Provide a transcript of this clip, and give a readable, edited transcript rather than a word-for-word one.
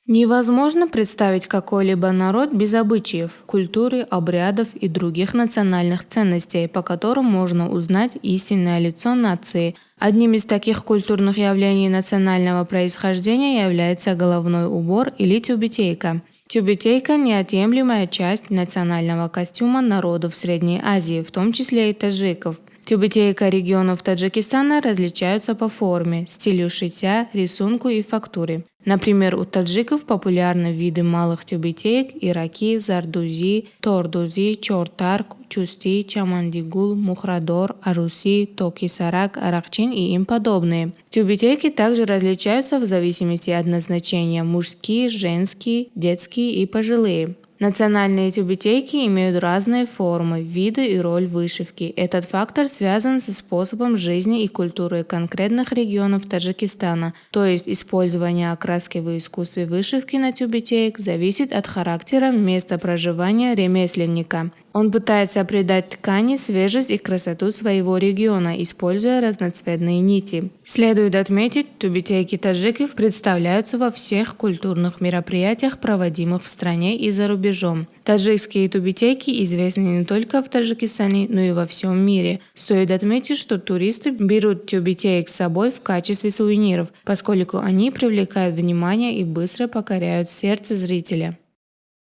Невозможно представить какой-либо народ без обычаев, культуры, обрядов и других национальных ценностей, по которым можно узнать истинное лицо нации. Одним из таких культурных явлений национального происхождения является головной убор или тюбетейка. Тюбетейка – неотъемлемая часть национального костюма народов Средней Азии, в том числе и таджиков. Тюбетейка регионов Таджикистана различаются по форме, стилю шитья, рисунку и фактуре. Например, у таджиков популярны виды малых тюбетеек ираки, зардузи, тордузи, чортарк, чусти, чамандигул, мухрадор, аруси, токи-сарак, аракчин и им подобные. Тюбетейки также различаются в зависимости от назначения – мужские, женские, детские и пожилые. Национальные тюбетейки имеют разные формы, виды и роль вышивки. Этот фактор связан со способом жизни и культурой конкретных регионов Таджикистана, то есть использование окраски в искусстве вышивки на тюбетейк зависит от характера места проживания ремесленника. Он пытается придать ткани свежесть и красоту своего региона, используя разноцветные нити. Следует отметить, тюбетейки таджиков представляются во всех культурных мероприятиях, проводимых в стране и за рубежом. Таджикские тюбетейки известны не только в Таджикистане, но и во всем мире. Стоит отметить, что туристы берут тюбетейк с собой в качестве сувениров, поскольку они привлекают внимание и быстро покоряют сердце зрителя.